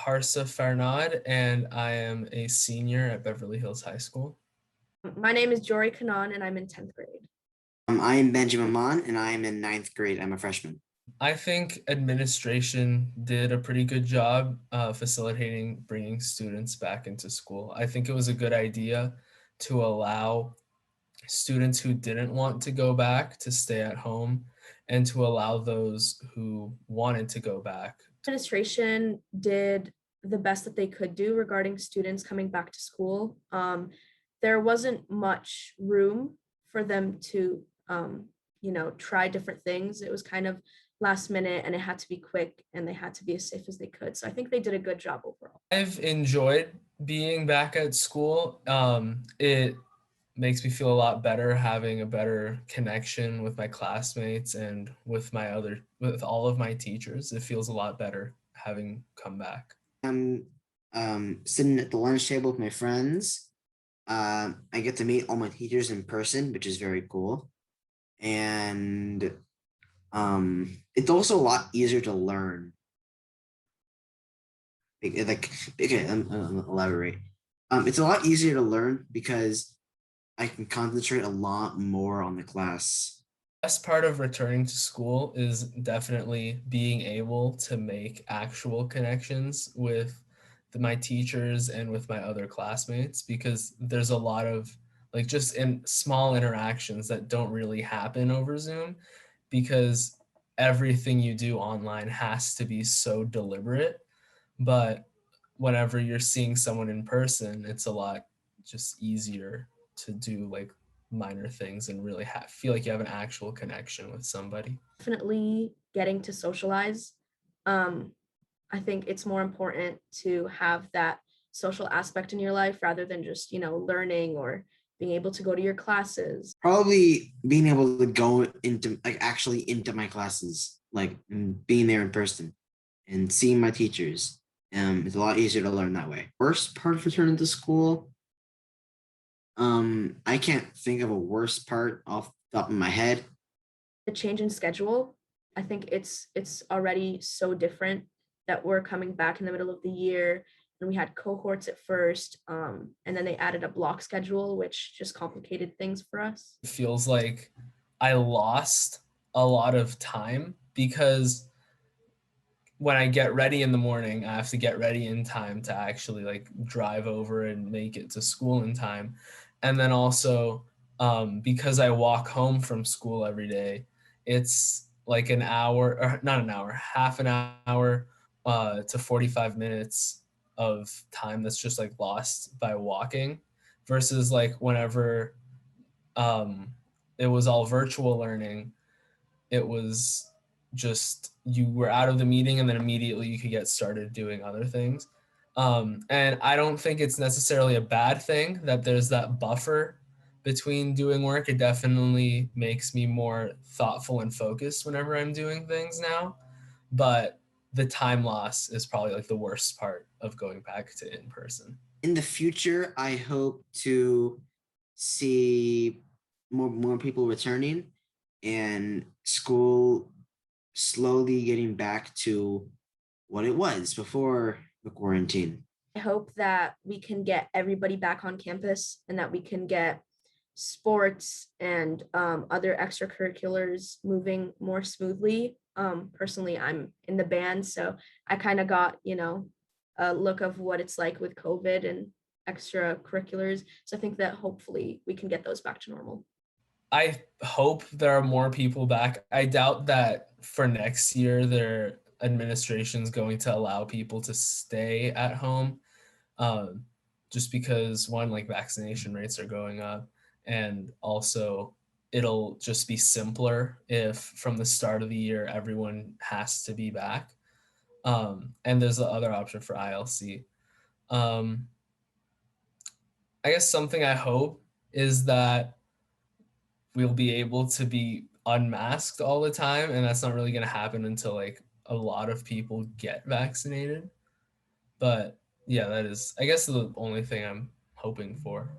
Harsa Farnad, and I am a senior at Beverly Hills High School. My name is Jory Kanan and I'm in 10th grade. I am Benjamin Mon, and I am in ninth grade. I'm a freshman. I think administration did a pretty good job facilitating bringing students back into school. I think it was a good idea to allow students who didn't want to go back to stay at home and to allow those who wanted to go back. Administration did the best that they could do regarding students coming back to school. There wasn't much room for them to, try different things. It was kind of last minute and it had to be quick and they had to be as safe as they could. So I think they did a good job overall. I've enjoyed being back at school. It makes me feel a lot better having a better connection with my classmates and with all of my teachers. It feels a lot better having come back. I'm sitting at the lunch table with my friends. I get to meet all my teachers in person, which is very cool. And it's also a lot easier to learn. Okay, elaborate. It's a lot easier to learn because I can concentrate a lot more on the class. Best part of returning to school is definitely being able to make actual connections with my teachers and with my other classmates, because there's a lot of just in small interactions that don't really happen over Zoom, because everything you do online has to be so deliberate. But whenever you're seeing someone in person, it's a lot just easier to do minor things and really feel like you have an actual connection with somebody. Definitely getting to socialize. I think it's more important to have that social aspect in your life rather than just, learning or being able to go to your classes. Probably being able to go into actually into my classes, and being there in person and seeing my teachers. It's a lot easier to learn that way. Worst part of returning to school, I can't think of a worst part off the top of my head. The change in schedule, I think it's already so different that we're coming back in the middle of the year and we had cohorts at first, and then they added a block schedule, which just complicated things for us. It feels like I lost a lot of time because when I get ready in the morning, I have to get ready in time to actually drive over and make it to school in time. And then also, because I walk home from school every day, it's like an hour, or not an hour, half an hour to 45 minutes of time that's just lost by walking, versus whenever it was all virtual learning, it was just you were out of the meeting and then immediately you could get started doing other things. And I don't think it's necessarily a bad thing that there's that buffer between doing work. It definitely makes me more thoughtful and focused whenever I'm doing things now. But the time loss is probably the worst part of going back to in person. In the future, I hope to see more people returning and school slowly getting back to what it was before the quarantine. I hope that we can get everybody back on campus and that we can get sports and other extracurriculars moving more smoothly. Personally, I'm in the band, so I kind of got, a look of what it's like with COVID and extracurriculars. So I think that hopefully we can get those back to normal. I hope there are more people back. I doubt that for next year their administration's going to allow people to stay at home, just because one, vaccination rates are going up, and also it'll just be simpler if from the start of the year everyone has to be back. And there's the other option for ILC. I guess something I hope is that we'll be able to be unmasked all the time, and that's not really going to happen until a lot of people get vaccinated. But yeah, that is, I guess, the only thing I'm hoping for.